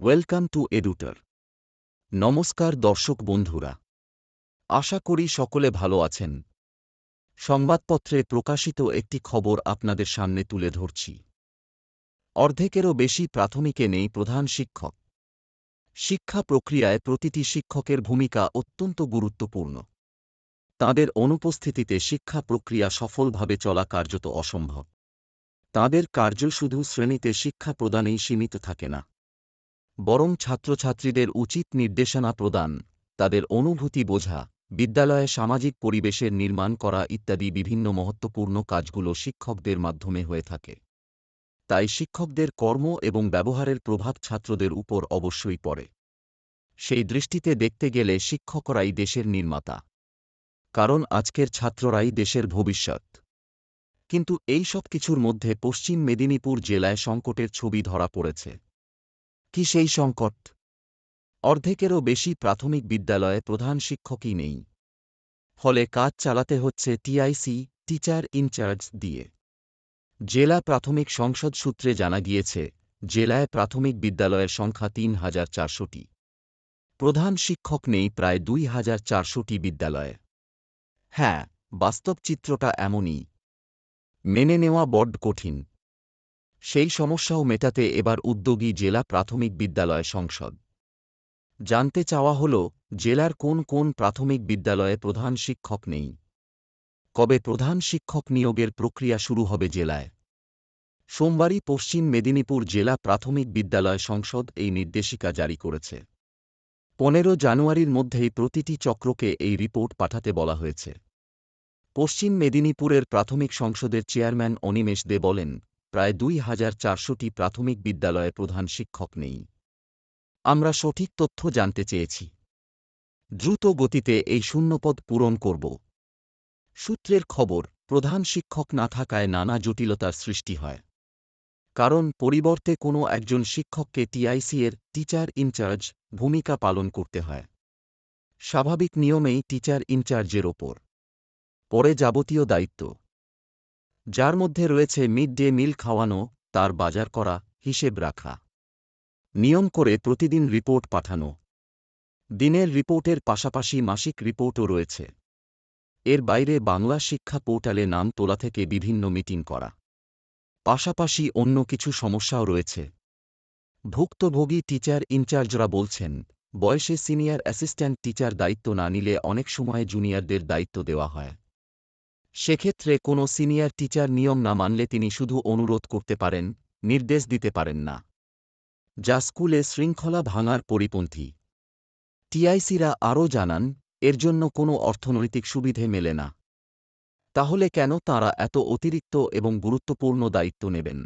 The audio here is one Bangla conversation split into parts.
Welcome to এডুটার। নমস্কার দর্শক বন্ধুরা, আশা করি সকলে ভালো আছেন। সংবাদপত্রে প্রকাশিত একটি খবর আপনাদের সামনে তুলে ধরছি। অর্ধেকেরও বেশি প্রাথমিকে নেই প্রধান শিক্ষক। শিক্ষা প্রক্রিয়ায় প্রতিটি শিক্ষকের ভূমিকা অত্যন্ত গুরুত্বপূর্ণ। তাঁদের অনুপস্থিতিতে শিক্ষা প্রক্রিয়া সফলভাবে চলা কার্যত অসম্ভব। তাঁদের কার্য শুধু শ্রেণীতে শিক্ষা প্রদানেই সীমিত থাকে না, বরং ছাত্রছাত্রীদের উচিত নির্দেশনা প্রদান, তাদের অনুভূতি বোঝা, বিদ্যালয়ে সামাজিক পরিবেশের নির্মাণ করা ইত্যাদি বিভিন্ন মহত্বপূর্ণ কাজগুলো শিক্ষকদের মাধ্যমে হয়ে থাকে। তাই শিক্ষকদের কর্ম এবং ব্যবহারের প্রভাব ছাত্রদের উপর অবশ্যই পড়ে। সেই দৃষ্টিতে দেখতে গেলে শিক্ষকরাই দেশের নির্মাতা, কারণ আজকের ছাত্ররাই দেশের ভবিষ্যৎ। কিন্তু এই সব কিছুর মধ্যে পশ্চিম মেদিনীপুর জেলায় সংকটের ছবি ধরা পড়েছে। কি সেই সংকট? অর্ধেকেরও বেশি প্রাথমিক বিদ্যালয়ে প্রধান শিক্ষকই নেই। ফলে কাজ চালাতে হচ্ছে টিআইসি, টিচার ইনচার্জ দিয়ে। জেলা প্রাথমিক সংসদ সূত্রে জানা গিয়েছে, জেলায় প্রাথমিক বিদ্যালয়ের সংখ্যা ৩,৪০০টি। প্রধান শিক্ষক নেই প্রায় ২,৪০০টি বিদ্যালয়ে। হ্যাঁ, বাস্তব চিত্রটা এমনই। মেনে নেওয়া বড্ড কঠিন। সেই সমস্যাও মেটাতে এবার উদ্যোগী জেলা প্রাথমিক বিদ্যালয় সংসদ। জানতে চাওয়া হল, জেলার কোন কোন প্রাথমিক বিদ্যালয়ে প্রধান শিক্ষক নেই, কবে প্রধান শিক্ষক নিয়োগের প্রক্রিয়া শুরু হবে জেলায়। সোমবারই পশ্চিম মেদিনীপুর জেলা প্রাথমিক বিদ্যালয় সংসদ এই নির্দেশিকা জারি করেছে। ১৫ জানুয়ারির মধ্যেই প্রতিটি চক্রকে এই রিপোর্ট পাঠাতে বলা হয়েছে। পশ্চিম মেদিনীপুরের প্রাথমিক সংসদের চেয়ারম্যান অনিমেষ দে বলেন, প্রায় ২,৪০০টি প্রাথমিক বিদ্যালয়ে প্রধান শিক্ষক নেই। আমরা সঠিক তথ্য জানতে চেয়েছি। দ্রুত গতিতে এই শূন্যপদ পূরণ করব। সূত্রের খবর, প্রধান শিক্ষক না থাকায় নানা জটিলতার সৃষ্টি হয়। কারণ পরিবর্তে কোনো একজন শিক্ষককে টিআইসি এর টিচার ইনচার্জ ভূমিকা পালন করতে হয়। স্বাভাবিক নিয়মেই টিচার ইনচার্জের ওপর পরে যাবতীয় দায়িত্ব, যার মধ্যে রয়েছে মিড ডে মিল খাওয়ানো, তার বাজার করা, হিসেব রাখা, নিয়ম করে প্রতিদিন রিপোর্ট পাঠানো। দিনের রিপোর্টের পাশাপাশি মাসিক রিপোর্টও রয়েছে। এর বাইরে বাংলা শিক্ষা পোর্টালে নাম তোলা থেকে বিভিন্ন মিটিং করা। পাশাপাশি অন্য কিছু সমস্যাও রয়েছে। ভুক্তভোগী টিচার ইনচার্জরা বলছেন, বয়সে সিনিয়র অ্যাসিস্ট্যান্ট টিচার দায়িত্ব না নিলে অনেক সময় জুনিয়রদের দায়িত্ব দেওয়া হয়। সেক্ষেত্রে কোনো সিনিয়র টিচার নিয়ম না মানলে তিনি শুধু অনুরোধ করতে পারেন, নির্দেশ দিতে পারেন না, যা স্কুলে শৃঙ্খলা ভাঙার পরিপন্থী। টিআইসিরা আরও জানান, এর জন্য কোনো অর্থনৈতিক সুবিধে মেলে না। তাহলে কেন তাঁরা এত অতিরিক্ত এবং গুরুত্বপূর্ণ দায়িত্ব নেবেন?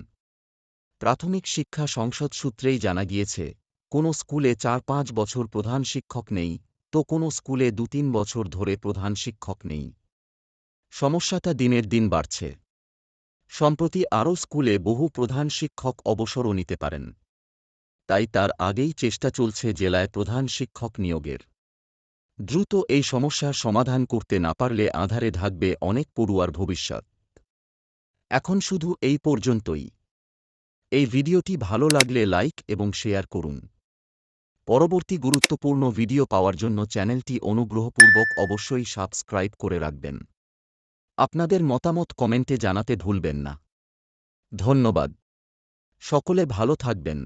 প্রাথমিক শিক্ষা সংসদ সূত্রেই জানা গিয়েছে, কোনো স্কুলে ৪-৫ বছর প্রধান শিক্ষক নেই, তো কোনো স্কুলে ২-৩ বছর ধরে প্রধান শিক্ষক নেই। সমস্যাটা দিনের দিন বাড়ছে। সম্প্রতি আরও স্কুলে বহু প্রধান শিক্ষক অবসরও নিতে পারেন। তাই তার আগেই চেষ্টা চলছে জেলায় প্রধান শিক্ষক নিয়োগের। দ্রুত এই সমস্যার সমাধান করতে না পারলে আঁধারে থাকবে অনেক পড়ুয়ার ভবিষ্যৎ। এখন শুধু এই পর্যন্তই। এই ভিডিওটি ভালো লাগলে লাইক এবং শেয়ার করুন। পরবর্তী গুরুত্বপূর্ণ ভিডিও পাওয়ার জন্য চ্যানেলটি অনুগ্রহপূর্বক অবশ্যই সাবস্ক্রাইব করে রাখবেন। আপনাদের মতামত কমেন্টে জানাতে ভুলবেন না। ধন্যবাদ। সকলে ভালো থাকবেন।